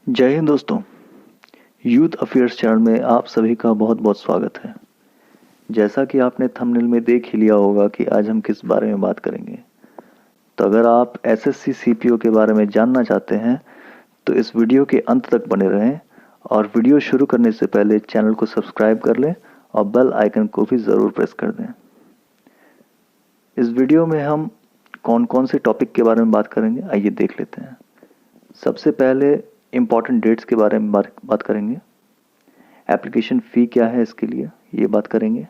जय हिंद दोस्तों। Youth affairs channel में आप सभी का बहुत बहुत स्वागत है। जैसा कि आपने थंबनेल में देख ही लिया होगा कि आज हम किस बारे में बात करेंगे। तो अगर आप एसएससी सीपीओ के बारे में जानना चाहते हैं तो इस वीडियो के अंत तक बने रहें और वीडियो शुरू करने से पहले चैनल को सब्सक्राइब कर लें और बेल आइकन को भी ज़रूर प्रेस कर दें। इस वीडियो में हम कौन कौन से टॉपिक के बारे में बात करेंगे, आइए देख लेते हैं। सबसे पहले इम्पॉर्टेंट डेट्स के बारे में बात करेंगे। एप्लीकेशन फ़ी क्या है इसके लिए, ये बात करेंगे।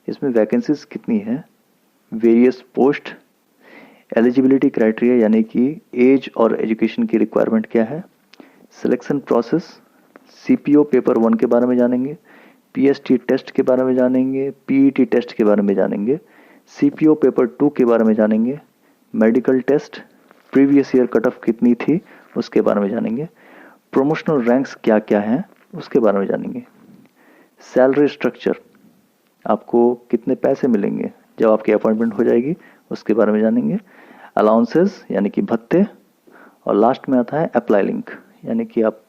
इसमें वैकेंसीज कितनी है, वेरियस पोस्ट, एलिजिबिलिटी क्राइटेरिया यानी कि एज और एजुकेशन की रिक्वायरमेंट क्या है, सिलेक्शन प्रोसेस, सीपीओ पेपर 1 के बारे में जानेंगे, पीएसटी टेस्ट के बारे में जानेंगे, पीईटी टेस्ट के बारे में जानेंगे, सीपीओ पेपर 2 के बारे में जानेंगे, medical test, previous year cut off कितनी थी उसके बारे में जानेंगे, प्रमोशनल रैंक्स क्या क्या हैं उसके बारे में जानेंगे, सैलरी स्ट्रक्चर, आपको कितने पैसे मिलेंगे जब आपकी अपॉइंटमेंट हो जाएगी उसके बारे में जानेंगे, अलाउंसेस यानी कि भत्ते, और लास्ट में आता है अप्लाई लिंक यानी कि आप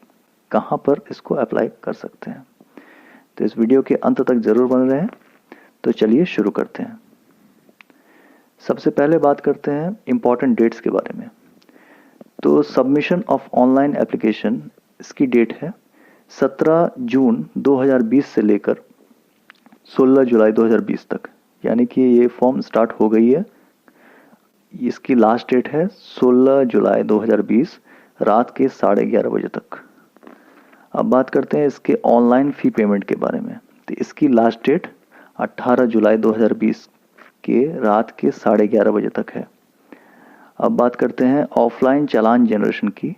कहाँ पर इसको अप्लाई कर सकते हैं। तो इस वीडियो के अंत तक ज़रूर बने रहें। तो चलिए शुरू करते हैं। सबसे पहले बात करते हैं इम्पॉर्टेंट डेट्स के बारे में। तो सबमिशन ऑफ ऑनलाइन एप्लीकेशन, इसकी डेट है 17 जून 2020 से लेकर 16 जुलाई 2020 तक, यानी कि ये फॉर्म स्टार्ट हो गई है। इसकी लास्ट डेट है 16 जुलाई 2020 रात के 11:30 बजे तक। अब बात करते हैं इसके ऑनलाइन फ़ी पेमेंट के बारे में। तो इसकी लास्ट डेट 18 जुलाई 2020 के रात के 11:30 बजे तक है। अब बात करते हैं ऑफलाइन चालान जनरेशन की।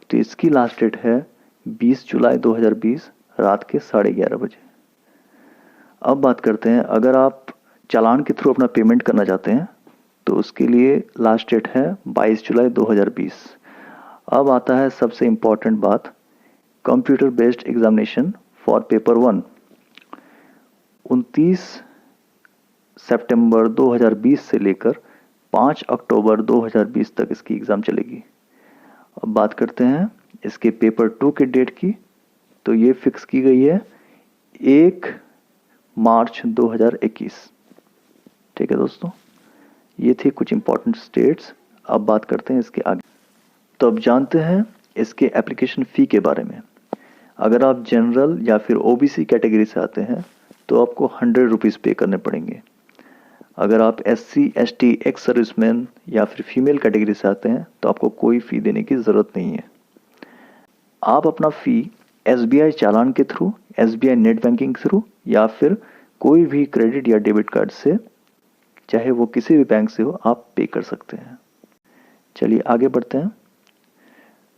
तो इसकी लास्ट डेट है 20 जुलाई 2020 रात के 11:30 बजे। अब बात करते हैं अगर आप चालान के थ्रू अपना पेमेंट करना चाहते हैं तो उसके लिए लास्ट डेट है 22 जुलाई 2020। अब आता है सबसे इम्पॉर्टेंट बात, computer based examination for paper 1 29 सितंबर 2020 से लेकर 5 अक्टूबर 2020 तक इसकी एग्ज़ाम चलेगी। अब बात करते हैं इसके पेपर 2 के डेट की। तो ये फिक्स की गई है 1 मार्च 2021। ठीक है दोस्तों, ये थी कुछ इंपॉर्टेंट डेट्स। अब बात करते हैं इसके आगे। तो अब जानते हैं इसके एप्लीकेशन फ़ी के बारे में। अगर आप जनरल या फिर ओबीसी कैटेगरी से आते हैं तो आपको 100 रुपीज़ पे करने पड़ेंगे। अगर आप एससी एसटी एक्स सर्विसमैन या फिर फीमेल कैटेगरी से आते हैं तो आपको कोई फ़ी देने की ज़रूरत नहीं है। आप अपना फ़ी एसबीआई चालान के थ्रू, एसबीआई नेट बैंकिंग के थ्रू या फिर कोई भी क्रेडिट या डेबिट कार्ड से, चाहे वो किसी भी बैंक से हो, आप पे कर सकते हैं। चलिए आगे बढ़ते हैं,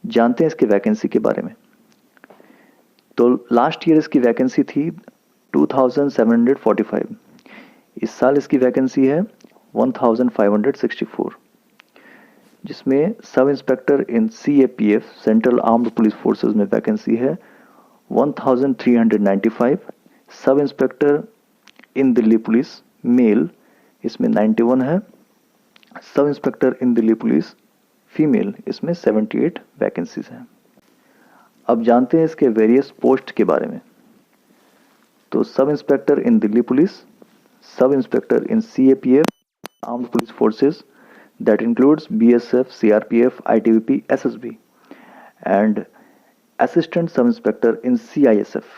जानते हैं इसके वैकेंसी के बारे में। तो लास्ट ईयर इसकी वैकेंसी थी 2745। इस साल इसकी वैकेंसी है 1564, जिसमें सब इंस्पेक्टर इन CAPF central armed police forces में वैकेंसी है 1395। सब इंस्पेक्टर इन दिल्ली पुलिस मेल, इसमें 91 है। सब इंस्पेक्टर इन दिल्ली पुलिस फीमेल, इसमें 78 वैकेंसीज हैं। अब जानते हैं इसके वेरियस पोस्ट के बारे में। तो sub inspector in Delhi police, sub inspector in CAPF armed police forces, that includes BSF, CRPF, ITBP, SSB, and assistant sub inspector in CISF।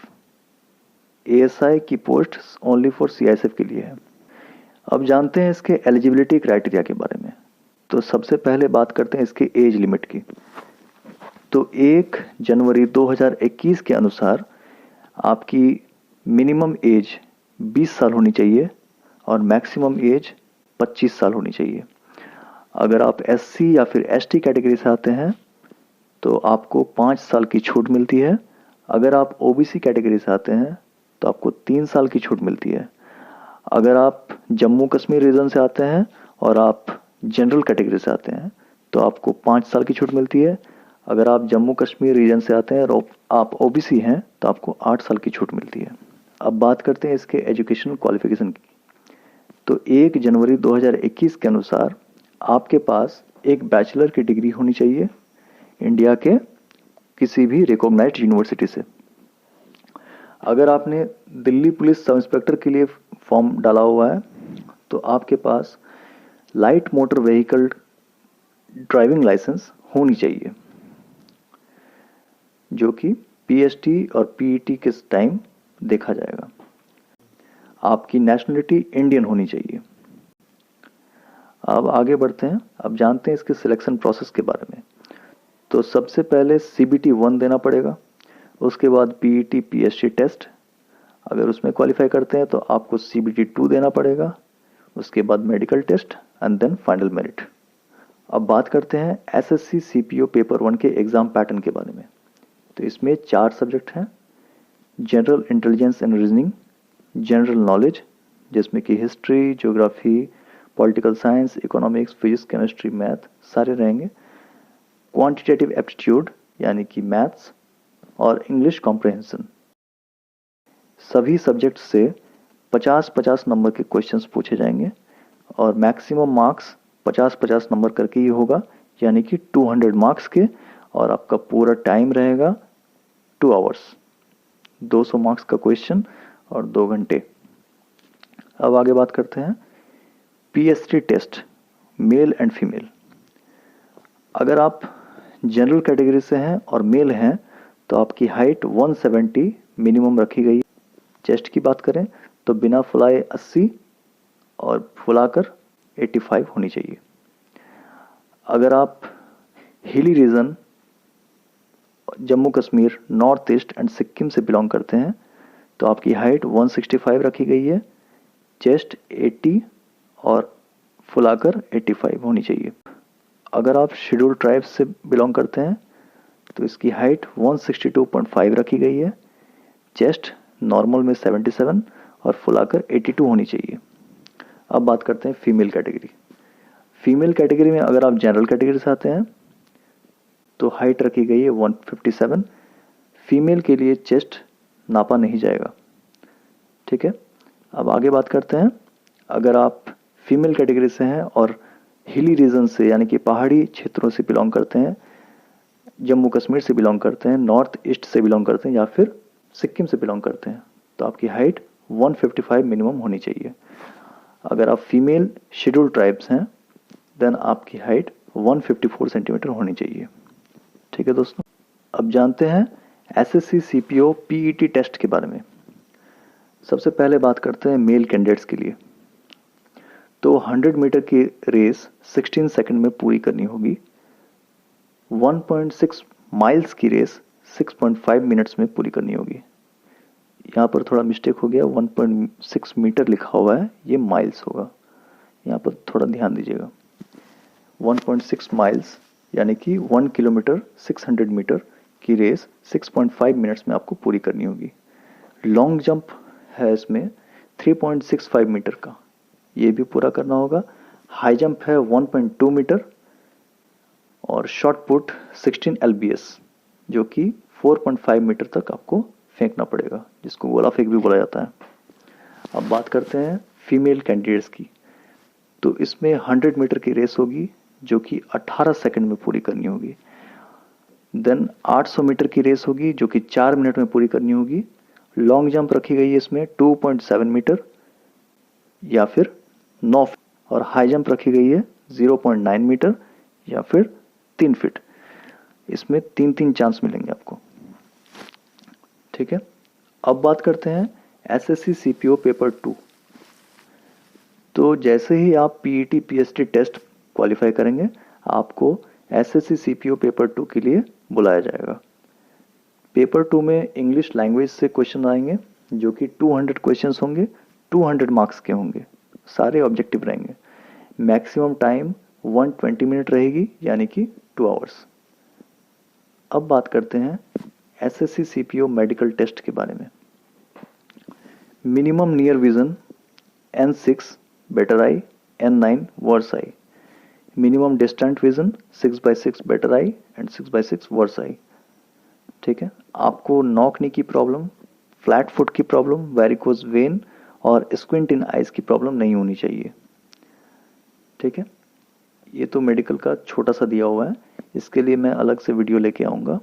ASI की पोस्ट ओनली फॉर CISF के लिए है। अब जानते हैं इसके एलिजिबिलिटी क्राइटेरिया के बारे में। तो सबसे पहले बात करते हैं इसके एज लिमिट की। तो 1 जनवरी 2021 के अनुसार आपकी मिनिमम एज 20 साल होनी चाहिए और मैक्सिमम एज 25 साल होनी चाहिए। अगर आप एससी या फिर एसटी कैटेगरी से आते हैं तो आपको 5 साल की छूट मिलती है। अगर आप ओबीसी कैटेगरी से आते हैं तो आपको 3 साल की छूट मिलती है। अगर आप जम्मू कश्मीर रीजन से आते हैं और आप जनरल कैटेगरी से आते हैं तो आपको 5 साल की छूट मिलती है। अगर आप जम्मू कश्मीर रीजन से आते हैं और आप ओबीसी हैं तो आपको 8 साल की छूट मिलती है। अब बात करते हैं इसके एजुकेशनल क्वालिफिकेशन की। तो 1 जनवरी 2021 के अनुसार आपके पास एक बैचलर की डिग्री होनी चाहिए इंडिया के किसी भी रिकॉग्नाइज्ड यूनिवर्सिटी से। अगर आपने दिल्ली पुलिस सब इंस्पेक्टर के लिए फॉर्म डाला हुआ है तो आपके पास light motor vehicle driving licence होनी चाहिए, जो कि पीएसटी और पीईटी के टाइम देखा जाएगा। आपकी नेशनलिटी इंडियन होनी चाहिए। अब आगे बढ़ते हैं, अब जानते हैं इसके सिलेक्शन प्रोसेस के बारे में। तो सबसे पहले CBT 1 देना पड़ेगा, उसके बाद पीईटी पीएसटी टेस्ट, अगर उसमें क्वालिफाई करते हैं तो आपको CBT 2 देना पड़ेगा, उसके बाद medical test and then final merit. अब बात करते हैं SSC CPO पेपर 1 के एग्ज़ाम पैटर्न के बारे में। तो इसमें 4 सब्जेक्ट हैं, general intelligence and reasoning, general knowledge जिसमें कि history, geography, political science, economics, physics, chemistry, math सारे रहेंगे, क्वांटिटेटिव एप्टीट्यूड यानी कि मैथ्स और इंग्लिश कॉम्प्रहेंशन। सभी सब्जेक्ट से 50-50 नंबर के क्वेश्चंस पूछे जाएंगे और मैक्सिमम मार्क्स 50-50 नंबर करके ही होगा, यानी कि 200 मार्क्स के, और आपका पूरा टाइम रहेगा 2 आवर्स, 200 मार्क्स का क्वेश्चन और 2 घंटे। अब आगे बात करते हैं PST test, male and female. अगर आप जनरल कैटेगरी से हैं और मेल हैं तो आपकी हाइट 170 मिनिमम रखी गई है। चेस्ट की बात करें तो बिना फुलाए 80 और फुलाकर 85 होनी चाहिए। अगर आप hilly region, Jammu Kashmir, north east and Sikkim से बिलोंग करते हैं तो आपकी हाइट 165 रखी गई है, चेस्ट 80 और फुलाकर 85 होनी चाहिए। अगर आप शेड्यूल ट्राइब्स से बिलोंग करते हैं तो इसकी हाइट 162.5 रखी गई है, चेस्ट नॉर्मल में 77 और फुलाकर 82 होनी चाहिए। अब बात करते हैं फीमेल कैटेगरी। फीमेल कैटेगरी में अगर आप जनरल कैटेगरी से आते हैं तो हाइट रखी गई है 157। फीमेल के लिए चेस्ट नापा नहीं जाएगा, ठीक है। अब आगे बात करते हैं, अगर आप फीमेल कैटेगरी से हैं और हिली रीजन से यानी कि पहाड़ी क्षेत्रों से बिलोंग करते हैं, जम्मू कश्मीर से बिलोंग करते हैं, नॉर्थ ईस्ट से बिलोंग करते हैं या फिर सिक्किम से बिलोंग करते हैं तो आपकी हाइट 155 मिनिमम होनी चाहिए। अगर आप फीमेल शेड्यूल ट्राइब्स हैं देन आपकी हाइट 154 सेंटीमीटर होनी चाहिए, ठीक है दोस्तों। अब जानते हैं SSC CPO PET टेस्ट के बारे में। सबसे पहले बात करते हैं मेल कैंडिडेट्स के लिए। तो 100 मीटर की रेस 16 सेकंड में पूरी करनी होगी। 1.6 माइल्स की रेस 6.5 मिनट्स में पूरी करनी होगी। यहाँ पर थोड़ा मिस्टेक हो गया, 1.6 मीटर लिखा हुआ है, ये माइल्स होगा, यहाँ पर थोड़ा ध्यान दीजिएगा। 1.6 माइल्स यानी कि 1 किलोमीटर 600 मीटर की रेस 6.5 मिनट्स में आपको पूरी करनी होगी। लॉन्ग जंप है इसमें 3.65 मीटर का, ये भी पूरा करना होगा। हाई जंप है 1.2 मीटर और शॉर्ट पुट 16 LBS जो कि 4.5 मीटर तक आपको फेंकना पड़ेगा, जिसको गोला फेंक भी बोला जाता है। अब बात करते हैं फीमेल कैंडिडेट्स की। तो इसमें 100 मीटर की रेस होगी जो कि 18 सेकंड में पूरी करनी होगी। देन 800 मीटर की रेस होगी जो कि 4 मिनट में पूरी करनी होगी। लॉन्ग जंप रखी गई है इसमें 2.7 मीटर या फिर 9 फीट, और हाई जंप रखी गई है 0.9 मीटर या फिर 3 फीट। इसमें 3-3 चांस मिलेंगे आपको, ठीक है। अब बात करते हैं SSC CPO पेपर 2। तो जैसे ही आप PET PST टेस्ट क्वालिफाई करेंगे आपको SSC CPO पेपर 2 के लिए बुलाया जाएगा। पेपर 2 में इंग्लिश लैंग्वेज से क्वेश्चन आएंगे जो कि 200 क्वेश्चंस होंगे, 200 मार्क्स के होंगे, सारे ऑब्जेक्टिव रहेंगे। मैक्सिमम टाइम 120 मिनट रहेगी यानी कि 2 आवर्स। अब बात करते हैं SSC CPO मेडिकल टेस्ट के बारे में। Minimum near vision N6 better eye, N9 worse eye. Minimum distant vision 6/6 better eye and 6/6 worse eye, ठीक है। आपको नॉक नी की प्रॉब्लम, फ्लैट फुट की प्रॉब्लम, वेरिकोज वेन और स्क्विंट इन आइज की प्रॉब्लम नहीं होनी चाहिए, ठीक है। ये तो मेडिकल का छोटा सा दिया हुआ है, इसके लिए मैं अलग से वीडियो लेके आऊँगा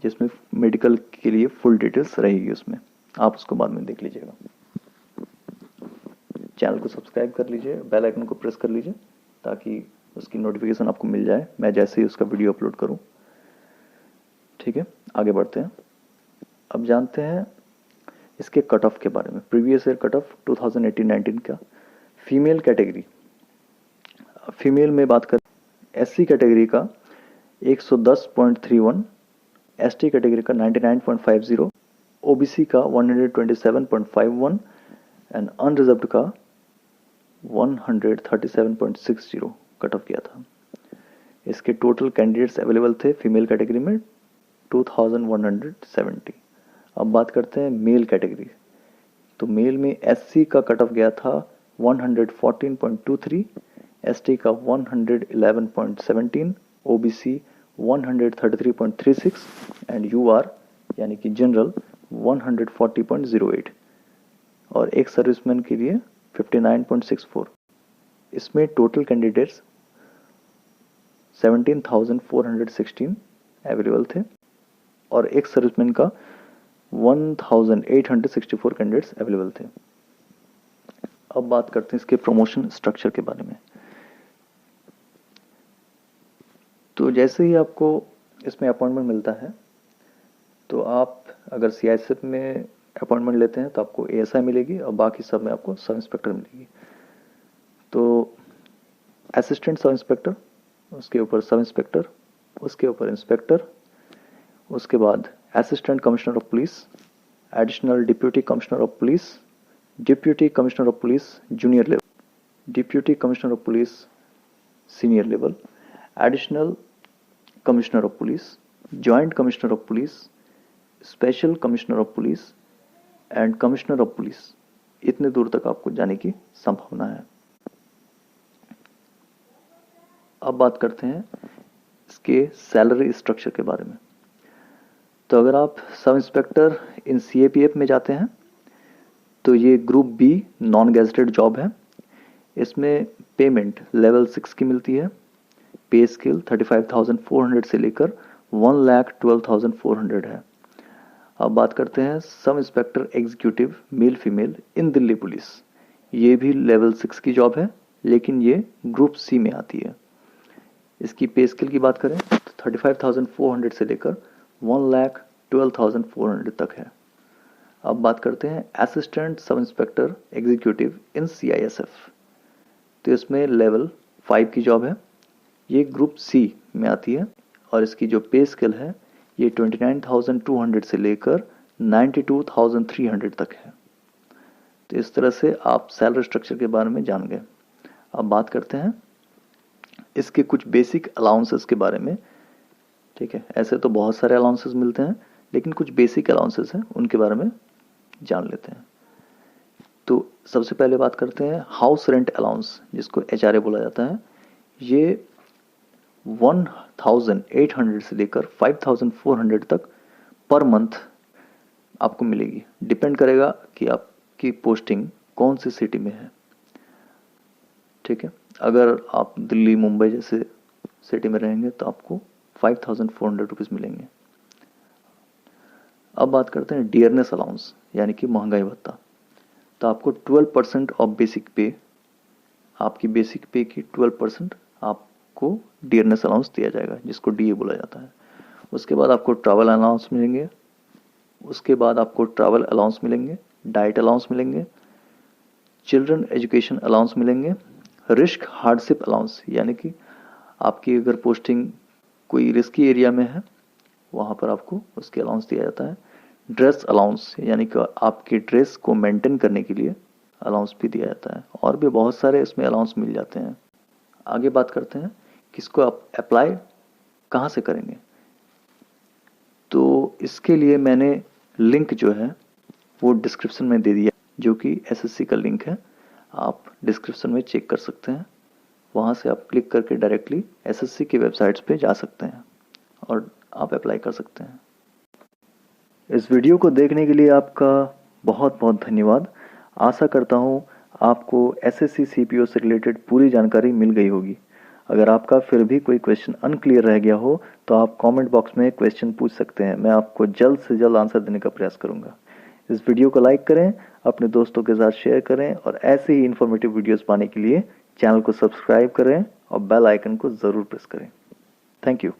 जिसमें मेडिकल के लिए फुल डिटेल्स रहेगी उसमें, आप उसको बाद में देख लीजिएगा। चैनल को सब्सक्राइब कर लीजिए, बेल आइकन को प्रेस कर लीजिए ताकि उसकी नोटिफिकेशन आपको मिल जाए मैं जैसे ही उसका वीडियो अपलोड करूं। ठीक है, आगे बढ़ते हैं। अब जानते हैं इसके कट ऑफ के बारे में। प्रीवियस ईयर कट ऑफ 2018-19 का फीमेल कैटेगरी, फीमेल में बात करें एससी कैटेगरी का 110.31, एसटी कैटेगरी का 99.50, ओबीसी का 127.51 एंड अनरिजर्व्ड का 137.60 कट ऑफ किया था। इसके टोटल कैंडिडेट्स अवेलेबल थे फीमेल कैटेगरी में 2170। अब बात करते हैं मेल कैटेगरी। तो मेल में एससी का कट ऑफ गया था 114.23, एसटी का 111.17, ओबीसी 133.36 एंड यूआर यानी कि जनरल 140.08 और एक सर्विसमैन के लिए 59.64। इसमें टोटल कैंडिडेट्स 17,416 अवेलेबल थे और एक सर्विसमैन का 1,864 कैंडिडेट्स अवेलेबल थे। अब बात करते हैं इसके प्रमोशन स्ट्रक्चर के बारे में। तो जैसे ही आपको इसमें अपॉइंटमेंट मिलता है तो आप अगर सीआईएसएफ में अपॉइंटमेंट लेते हैं तो आपको एएसआई मिलेगी और बाकी सब में आपको सब इंस्पेक्टर मिलेगी। तो असिस्टेंट सब इंस्पेक्टर, उसके ऊपर सब इंस्पेक्टर, उसके ऊपर इंस्पेक्टर, उसके बाद assistant commissioner of police, additional deputy commissioner of police, deputy commissioner of police junior level, deputy commissioner of police senior level, additional commissioner of police, joint commissioner of police, special commissioner of police and commissioner of police. इतने दूर तक आपको जाने की संभावना है। अब बात करते हैं इसके सैलरी स्ट्रक्चर के बारे में। तो अगर आप सब इंस्पेक्टर इन सीएपीएफ में जाते हैं तो ये group B non gazetted job है। इसमें पेमेंट लेवल 6 की मिलती है। पे स्केल 35,400 से लेकर 1,12,400 है। अब बात करते हैं sub inspector executive male female इन दिल्ली पुलिस। ये भी लेवल 6 की जॉब है लेकिन ये ग्रुप सी में आती है। इसकी पे स्केल की बात करें तो 35,400 से लेकर 1,12,400 तक है। अब बात करते हैं असिस्टेंट सब इंस्पेक्टर एग्जीक्यूटिव इन सीआईएसएफ। तो इसमें लेवल 5 की जॉब है। ये ग्रुप सी में आती है और इसकी जो पे स्केल है ये 29,200 से लेकर 92,300 तक है। तो इस तरह से आप सैलरी स्ट्रक्चर के बारे में जान गए। अब बात करते हैं इसके कुछ बेसिक अलाउंसेस के बारे में। ठीक है, ऐसे तो बहुत सारे अलाउंसेस मिलते हैं लेकिन कुछ बेसिक अलाउंसेस हैं उनके बारे में जान लेते हैं। तो सबसे पहले बात करते हैं हाउस रेंट अलाउंस, जिसको एचआरए बोला जाता है। ये 1,800 से लेकर 5,400 तक पर मंथ आपको मिलेगी। डिपेंड करेगा कि आपकी पोस्टिंग कौन सी सिटी में है। ठीक है, अगर आप दिल्ली मुंबई जैसे सिटी में रहेंगे तो आपको 5,400 रुपीज़ मिलेंगे। अब बात करते हैं डियरनेस अलाउंस यानी कि महंगाई भत्ता। तो आपको 12% ऑफ बेसिक पे, आपकी बेसिक पे की 12% आपको डियरनेस अलाउंस दिया जाएगा, जिसको डीए बोला जाता है। उसके बाद आपको ट्रैवल अलाउंस मिलेंगे, उसके बाद आपको ट्रैवल अलाउंस मिलेंगे, डाइट अलाउंस मिलेंगे, चिल्ड्रन एजुकेशन अलाउंस मिलेंगे, रिस्क हार्डशिप अलाउंस यानी कि आपकी अगर पोस्टिंग कोई रिस्की एरिया में है वहाँ पर आपको उसके अलाउंस दिया जाता है। ड्रेस अलाउंस यानी कि आपके ड्रेस को मेंटेन करने के लिए अलाउंस भी दिया जाता है। और भी बहुत सारे इसमें अलाउंस मिल जाते हैं। आगे बात करते हैं किसको आप अप्लाई कहाँ से करेंगे। तो इसके लिए मैंने लिंक जो है वो डिस्क्रिप्शन में दे दिया, जो कि एसएससी का लिंक है। आप डिस्क्रिप्शन में चेक कर सकते हैं, वहाँ से आप क्लिक करके डायरेक्टली एसएससी की वेबसाइट्स पे जा सकते हैं और आप अप्लाई कर सकते हैं। इस वीडियो को देखने के लिए आपका बहुत बहुत धन्यवाद। आशा करता हूँ आपको एसएससी सीपीओ से रिलेटेड पूरी जानकारी मिल गई होगी। अगर आपका फिर भी कोई क्वेश्चन अनक्लियर रह गया हो तो आप कमेंट बॉक्स में क्वेश्चन पूछ सकते हैं, मैं आपको जल्द से जल्द आंसर देने का प्रयास करूंगा। इस वीडियो को लाइक करें, अपने दोस्तों के साथ शेयर करें और ऐसे ही इन्फॉर्मेटिव वीडियोस पाने के लिए चैनल को सब्सक्राइब करें और बेल आइकन को ज़रूर प्रेस करें। Thank you.